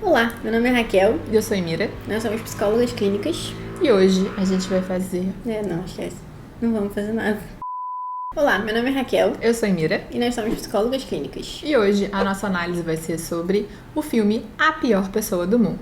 Olá, meu nome é Raquel, Eu sou a Emira nós somos psicólogas clínicas. e hoje a gente vai fazer... Não, esquece, não vamos fazer nada. Olá, meu nome é Raquel Eu sou a Emira e nós somos psicólogas clínicas. e hoje a nossa análise vai ser sobre o filme A Pior Pessoa do Mundo.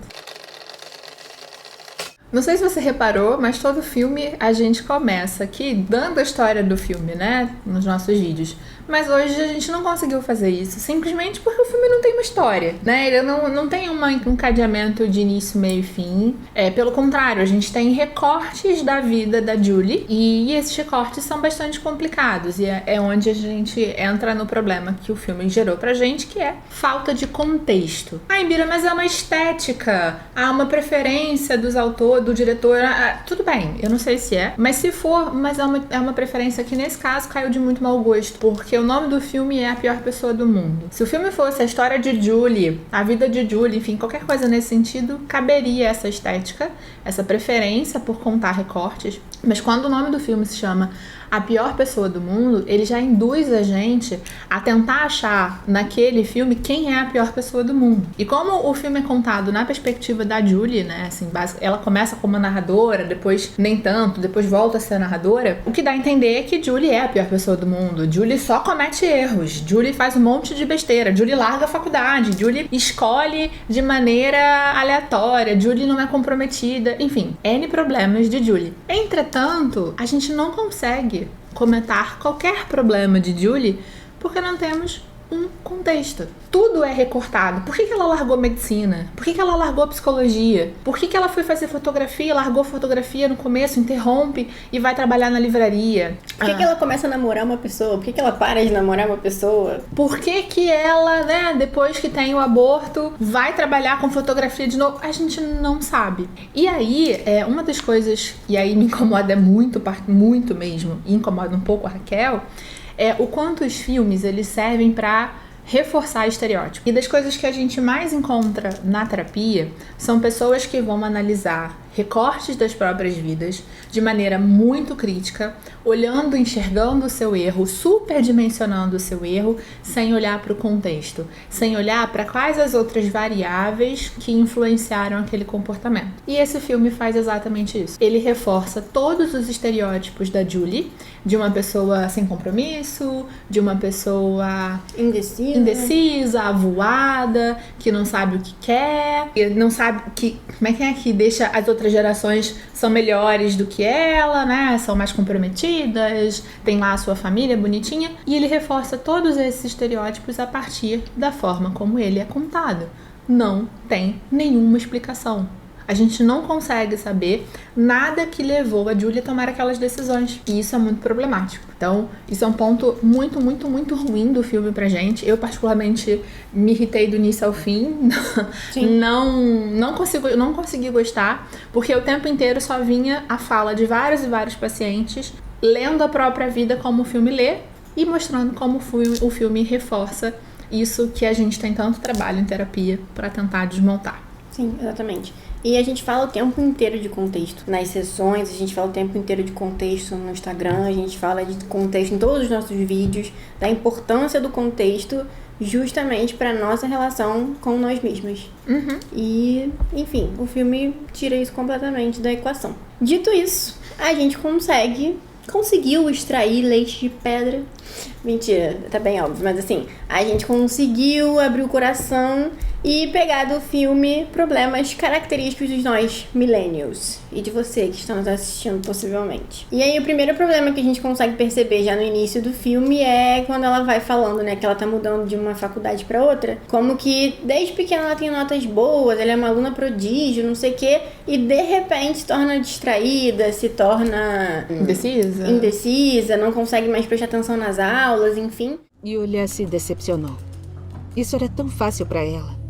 Não sei se você reparou, mas todo filme a gente começa aqui dando a história do filme, né? Nos nossos vídeos. Mas hoje a gente não conseguiu fazer isso, simplesmente porque o filme não tem uma história, né? Ele não tem um encadeamento de início, meio e fim. Pelo contrário, a gente tem recortes da vida da Julie e esses recortes são bastante complicados. E é onde a gente entra no problema que o filme gerou pra gente, que é falta de contexto. Ai, Bira, mas é uma estética, há uma preferência dos autores, do diretor, tudo bem, eu não sei se é, mas se for, mas é uma preferência que nesse caso caiu de muito mau gosto, porque o nome do filme é A Pior Pessoa do Mundo. Se o filme fosse a história de Julie, a vida de Julie, enfim, qualquer coisa nesse sentido, caberia essa estética, essa preferência por contar recortes, mas quando o nome do filme se chama A Pior Pessoa do Mundo, ele já induz a gente a tentar achar naquele filme quem é a pior pessoa do mundo. E como o filme é contado na perspectiva da Julie, né, assim, ela começa como narradora, depois nem tanto, depois volta a ser narradora, o que dá a entender é que Julie é a pior pessoa do mundo. Julie só comete erros, Julie faz um monte de besteira, Julie larga a faculdade, Julie escolhe de maneira aleatória, Julie não é comprometida, enfim, N problemas de Julie. Entretanto, a gente não consegue comentar qualquer problema de Julie porque não temos um contexto. Tudo é recortado. Por que ela largou medicina? Por que ela largou psicologia? Por que ela foi fazer fotografia, largou fotografia no começo, interrompe e vai trabalhar na livraria? Por que ela começa a namorar uma pessoa? Por que ela para de namorar uma pessoa? Por que ela, né, depois que tem o aborto, vai trabalhar com fotografia de novo? A gente não sabe. E aí, uma das coisas, e aí me incomoda muito mesmo, e incomoda um pouco a Raquel, é o quanto os filmes eles servem para reforçar estereótipo. E das coisas que a gente mais encontra na terapia são pessoas que vão analisar recortes das próprias vidas de maneira muito crítica, olhando, enxergando o seu erro, superdimensionando o seu erro, sem olhar para o contexto, sem olhar para quais as outras variáveis que influenciaram aquele comportamento. E esse filme faz exatamente isso. Ele reforça todos os estereótipos da Julie, de uma pessoa sem compromisso, de uma pessoa indecisa, avoada, que não sabe o que quer, não sabe como é que deixa as outras gerações são melhores do que ela, né? São mais comprometidas, tem lá a sua família bonitinha, e ele reforça todos esses estereótipos a partir da forma como ele é contado. Não tem nenhuma explicação. A gente não consegue saber nada que levou a Julie a tomar aquelas decisões. E isso é muito problemático. Então, isso é um ponto muito, muito, muito ruim do filme pra gente. Eu, particularmente, me irritei do início ao fim. Não consegui gostar, porque o tempo inteiro só vinha a fala de vários e vários pacientes lendo a própria vida como o filme lê e mostrando como o filme reforça isso que a gente tem tanto trabalho em terapia pra tentar desmontar. Sim, exatamente. E a gente fala o tempo inteiro de contexto. Nas sessões, a gente fala o tempo inteiro de contexto no Instagram, a gente fala de contexto em todos os nossos vídeos, da importância do contexto justamente para nossa relação com nós mesmos. E, enfim, o filme tira isso completamente da equação. Dito isso, a gente conseguiu extrair leite de pedra. Mentira, tá bem óbvio, mas assim, a gente conseguiu abrir o coração e pegar do filme problemas característicos de nós millennials e de você que está nos assistindo possivelmente. E aí o primeiro problema que a gente consegue perceber já no início do filme é quando ela vai falando, né, que ela tá mudando de uma faculdade para outra, como que desde pequena ela tem notas boas, ela é uma aluna prodígio, não sei o quê, e de repente se torna distraída, se torna indecisa, não consegue mais prestar atenção nas aulas, enfim. Yulia se decepcionou. Isso era tão fácil para ela.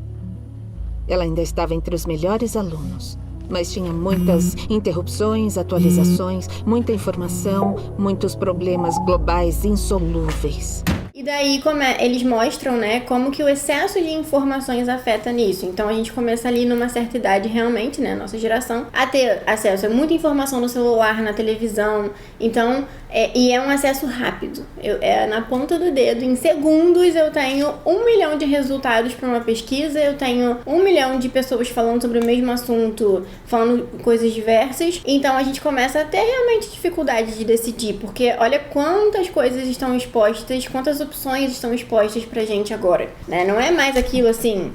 Ela ainda estava entre os melhores alunos, mas tinha muitas interrupções, atualizações, muita informação, muitos problemas globais insolúveis. E daí eles mostram, né, como que o excesso de informações afeta nisso. Então a gente começa ali numa certa idade realmente, né, nossa geração, a ter acesso a muita informação no celular, na televisão. Então, e é um acesso rápido. É na ponta do dedo, em segundos eu tenho 1 milhão de resultados para uma pesquisa, eu tenho 1 milhão de pessoas falando sobre o mesmo assunto, falando coisas diversas. Então a gente começa a ter realmente dificuldade de decidir, porque olha quantas coisas estão expostas, quantas opções estão expostas pra gente agora, né? Não é mais aquilo assim,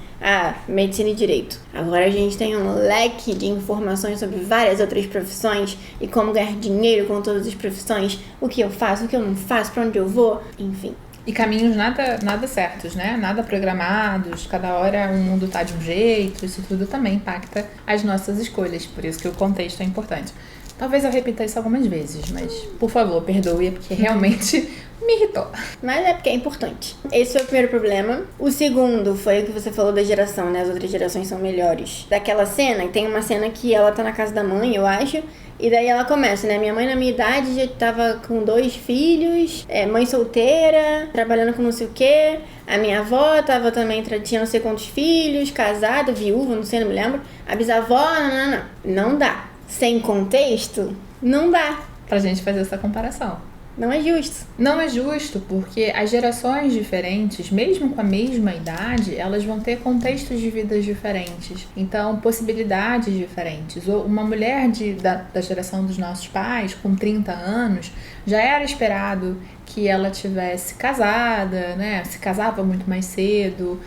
medicina e direito. Agora a gente tem um leque de informações sobre várias outras profissões e como ganhar dinheiro com todas as profissões, o que eu faço, o que eu não faço, pra onde eu vou, enfim. E caminhos nada certos, né? Nada programados, cada hora o mundo tá de um jeito, isso tudo também impacta as nossas escolhas, por isso que o contexto é importante. Talvez eu repita isso algumas vezes, mas, por favor, perdoe, porque realmente me irritou. Mas é porque é importante. Esse foi o primeiro problema. O segundo foi o que você falou da geração, né? As outras gerações são melhores. Daquela cena, tem uma cena que ela tá na casa da mãe, eu acho, e daí ela começa, né? Minha mãe, na minha idade, já tava com 2 filhos, mãe solteira, trabalhando com não sei o quê. A minha avó tava também, tinha não sei quantos filhos, casada, viúva, não sei, não me lembro. A bisavó, não dá. Sem contexto, não dá pra gente fazer essa comparação. Não é justo. Não é justo, porque as gerações diferentes, mesmo com a mesma idade, elas vão ter contextos de vidas diferentes. Então, possibilidades diferentes. Uma mulher da geração dos nossos pais, com 30 anos, já era esperado que ela tivesse casada, né? Se casava muito mais cedo.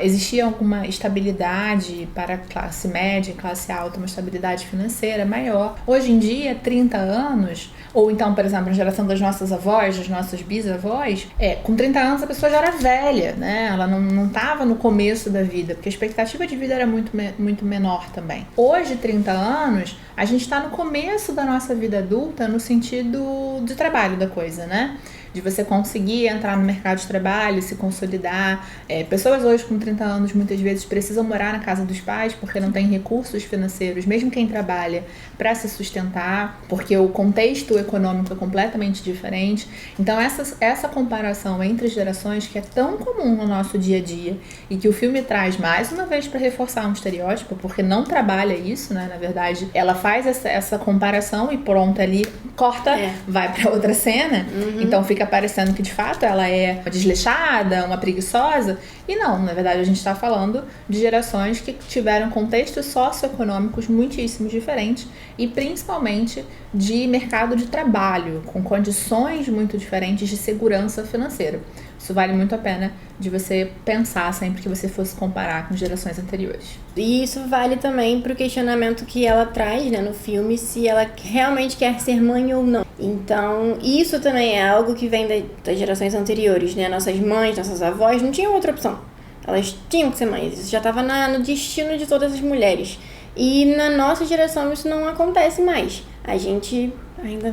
Existia alguma estabilidade para a classe média e classe alta, uma estabilidade financeira maior. Hoje em dia, 30 anos, ou então, por exemplo, a geração das nossas avós, das nossas bisavós, com 30 anos a pessoa já era velha, né? Ela não estava no começo da vida, porque a expectativa de vida era muito menor também. Hoje, 30 anos, a gente está no começo da nossa vida adulta no sentido de trabalho da coisa, né? De você conseguir entrar no mercado de trabalho, se consolidar. Pessoas hoje com 30 anos muitas vezes precisam morar na casa dos pais porque não tem recursos financeiros, mesmo quem trabalha, para se sustentar, porque o contexto econômico é completamente diferente. Então essa comparação entre gerações, que é tão comum no nosso dia a dia e que o filme traz mais uma vez para reforçar um estereótipo, porque não trabalha isso, né? Na verdade, ela faz essa comparação e pronto, ali corta, vai para outra cena. Então fica parecendo que de fato ela é uma desleixada, uma preguiçosa, e não, na verdade a gente está falando de gerações que tiveram contextos socioeconômicos muitíssimos diferentes e principalmente de mercado de trabalho, com condições muito diferentes de segurança financeira. Isso vale muito a pena de você pensar sempre que você fosse comparar com gerações anteriores. E isso vale também pro questionamento que ela traz, né, no filme, se ela realmente quer ser mãe ou não. Então, isso também é algo que vem das gerações anteriores, né? Nossas mães, nossas avós não tinham outra opção. Elas tinham que ser mães. Isso já estava no destino de todas as mulheres. E na nossa geração isso não acontece mais. A gente ainda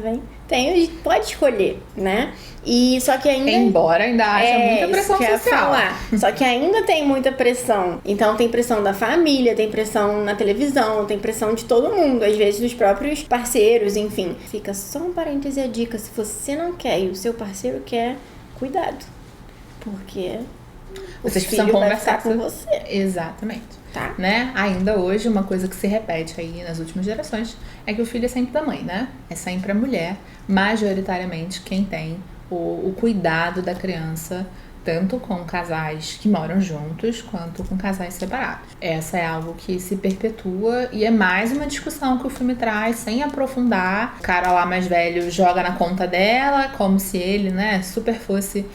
pode escolher, né? E só que ainda... Embora ainda haja muita pressão social. Só que ainda tem muita pressão. Então tem pressão da família, tem pressão na televisão, tem pressão de todo mundo. Às vezes dos próprios parceiros, enfim. Fica só um parêntese a dica. Se você não quer e o seu parceiro quer, cuidado. Porque vocês precisam conversar com você. Exatamente. Tá. Né? Ainda hoje, uma coisa que se repete aí nas últimas gerações é que o filho é sempre da mãe, né? É sempre a mulher, majoritariamente, quem tem o cuidado da criança, tanto com casais que moram juntos, quanto com casais separados. Essa é algo que se perpetua e é mais uma discussão que o filme traz, sem aprofundar. O cara lá mais velho joga na conta dela, como se ele, né, super fosse...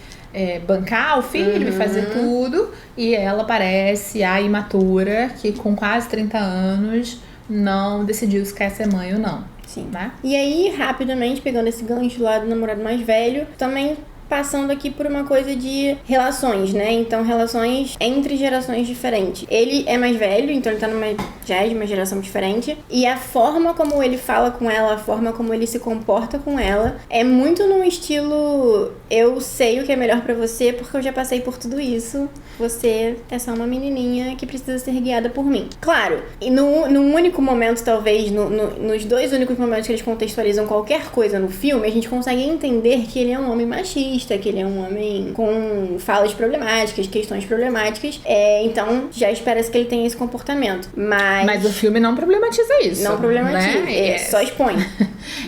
bancar o filho e fazer tudo, e ela parece a imatura que com quase 30 anos não decidiu se quer ser mãe ou não. Sim. Né? E aí, rapidamente, pegando esse gancho lá do namorado mais velho, também passando aqui por uma coisa de relações, né? Então, relações entre gerações diferentes. Ele é mais velho, então ele tá numa já é de uma geração diferente. E a forma como ele fala com ela, a forma como ele se comporta com ela, é muito num estilo: eu sei o que é melhor pra você porque eu já passei por tudo isso. Você é só uma menininha que precisa ser guiada por mim. Claro, e num único momento, talvez, nos 2 únicos momentos que eles contextualizam qualquer coisa no filme, a gente consegue entender que ele é um homem machista, que ele é um homem com falas problemáticas, questões problemáticas. Então, já espera-se que ele tenha esse comportamento. Mas o filme não problematiza isso. Não problematiza, né? Só expõe.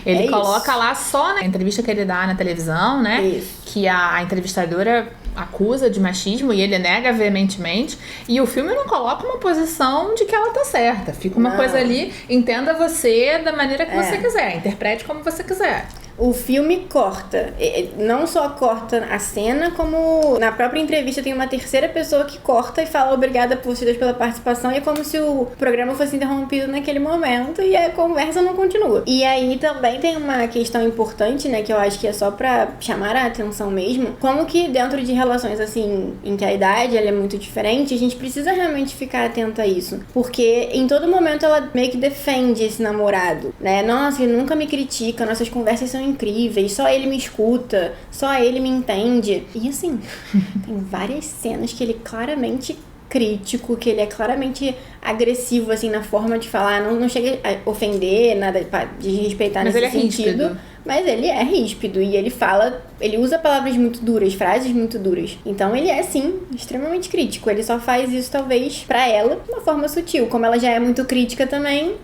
Ele coloca lá só na entrevista que ele dá na televisão, né? Isso. Que a entrevistadora acusa de machismo e ele nega veementemente. E o filme não coloca uma posição de que ela tá certa. Fica uma coisa ali, entenda você da maneira que você quiser, interprete como você quiser. O filme corta, não só corta a cena, como na própria entrevista tem uma terceira pessoa que corta e fala obrigada por vocês pela participação, e é como se o programa fosse interrompido naquele momento e a conversa não continua. E aí também tem uma questão importante, né, que eu acho que é só pra chamar a atenção mesmo, como que dentro de relações assim, em que a idade ela é muito diferente, a gente precisa realmente ficar atento a isso, porque em todo momento ela meio que defende esse namorado, né, nossa, ele nunca me critica, nossas conversas são incríveis, só ele me escuta, só ele me entende. E assim, tem várias cenas que ele claramente crítico, que ele é claramente agressivo, assim, na forma de falar, não chega a ofender, nada de respeitar nesse sentido. Ríspido. Mas ele é ríspido e ele usa palavras muito duras, frases muito duras. Então ele é, sim, extremamente crítico. Ele só faz isso, talvez, pra ela, de uma forma sutil. Como ela já é muito crítica também,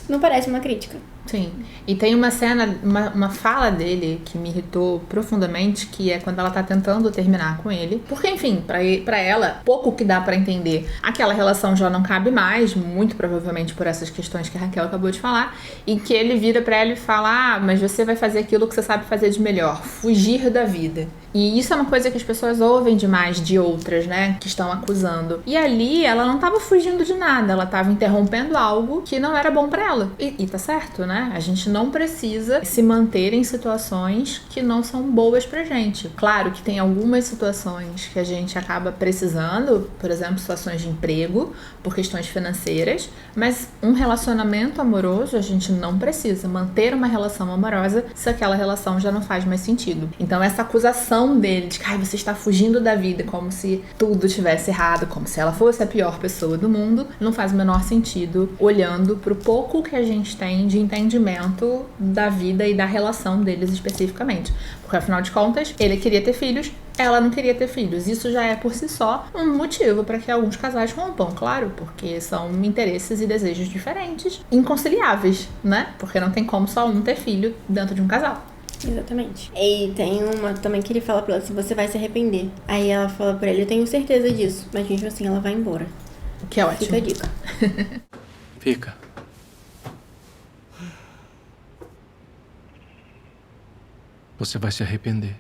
não parece uma crítica. Sim, e tem uma cena, uma fala dele que me irritou profundamente, que é quando ela tá tentando terminar com ele, porque enfim, pra ela, pouco que dá pra entender, aquela relação já não cabe mais, muito provavelmente por essas questões que a Raquel acabou de falar, e que ele vira pra ela e fala: mas você vai fazer aquilo que você sabe fazer de melhor, fugir da vida. E isso é uma coisa que as pessoas ouvem demais de outras, né, que estão acusando. E ali, ela não tava fugindo de nada, ela tava interrompendo algo que não era bom pra ela. E tá certo, né? A gente não precisa se manter em situações que não são boas pra gente. Claro que tem algumas situações que a gente acaba precisando, por exemplo, situações de emprego, por questões financeiras, mas um relacionamento amoroso, a gente não precisa manter uma relação amorosa se aquela relação já não faz mais sentido. Então essa acusação dele de que você está fugindo da vida, como se tudo estivesse errado, como se ela fosse a pior pessoa do mundo, não faz o menor sentido olhando pro pouco que a gente tem de entendimento da vida e da relação deles especificamente. Porque afinal de contas, ele queria ter filhos, ela não queria ter filhos. Isso já é por si só um motivo para que alguns casais rompam, claro, porque são interesses e desejos diferentes, inconciliáveis, né? Porque não tem como só um ter filho dentro de um casal. Exatamente. E tem uma também que ele fala pra ela assim: você vai se arrepender. Aí ela fala pra ele: eu tenho certeza disso. Mas mesmo assim ela vai embora. O que é ótimo. Fica a dica. Fica. Você vai se arrepender.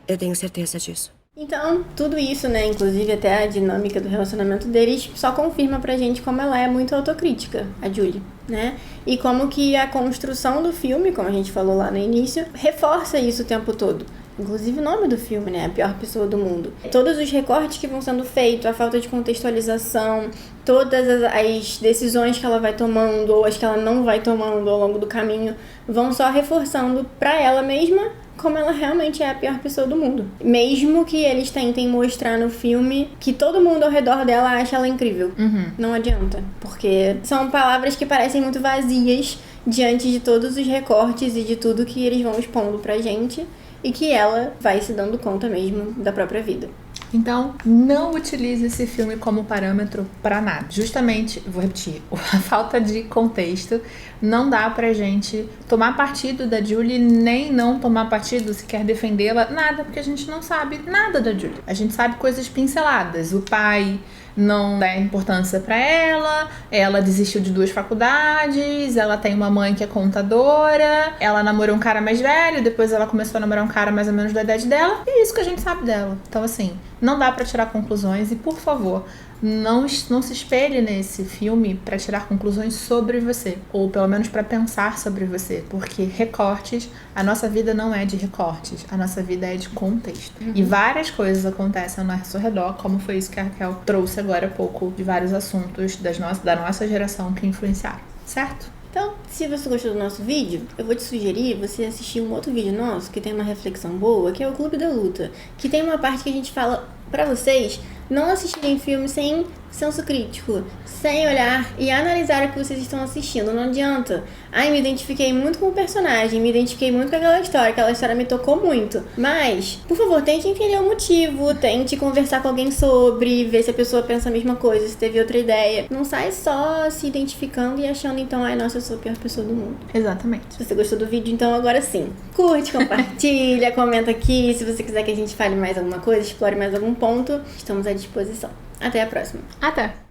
Eu tenho certeza disso. Então, tudo isso, né, inclusive até a dinâmica do relacionamento deles, só confirma pra gente como ela é muito autocrítica, a Julie, né? E como que a construção do filme, como a gente falou lá no início, reforça isso o tempo todo. Inclusive o nome do filme, né? A pior pessoa do mundo. Todos os recortes que vão sendo feitos, a falta de contextualização, todas as decisões que ela vai tomando ou as que ela não vai tomando ao longo do caminho, vão só reforçando pra ela mesma como ela realmente é a pior pessoa do mundo. Mesmo que eles tentem mostrar no filme que todo mundo ao redor dela acha ela incrível. Não adianta. Porque são palavras que parecem muito vazias diante de todos os recortes e de tudo que eles vão expondo pra gente. E que ela vai se dando conta mesmo da própria vida. Então, não utilize esse filme como parâmetro para nada. Justamente, vou repetir, a falta de contexto não dá pra gente tomar partido da Julie, nem não tomar partido se quer defendê-la, nada, porque a gente não sabe nada da Julie. A gente sabe coisas pinceladas. O pai não dá importância pra ela desistiu de 2 faculdades, ela tem uma mãe que é contadora, ela namorou um cara mais velho, depois ela começou a namorar um cara mais ou menos da idade dela, e é isso que a gente sabe dela. Então assim, não dá pra tirar conclusões e, por favor, Não se espelhe nesse filme para tirar conclusões sobre você, ou pelo menos para pensar sobre você, porque recortes, a nossa vida não é de recortes, a nossa vida é de contexto. E várias coisas acontecem ao nosso redor, como foi isso que a Raquel trouxe agora há pouco, de vários assuntos da nossa geração que influenciaram, certo? Então, se você gostou do nosso vídeo, eu vou te sugerir você assistir um outro vídeo nosso que tem uma reflexão boa, que é o Clube da Luta, que tem uma parte que a gente fala pra vocês não assistirem filmes sem senso crítico, sem olhar e analisar o que vocês estão assistindo. Não adianta. Ai, me identifiquei muito com o personagem, me identifiquei muito com aquela história me tocou muito. Mas, por favor, tente entender o motivo, tente conversar com alguém sobre, ver se a pessoa pensa a mesma coisa, se teve outra ideia. Não sai só se identificando e achando, então, ai, nossa, eu sou a pior pessoa do mundo. Exatamente. Se você gostou do vídeo, então agora sim, curte, compartilha, comenta aqui. Se você quiser que a gente fale mais alguma coisa, explore mais algum ponto, estamos à disposição. Até a próxima. Até!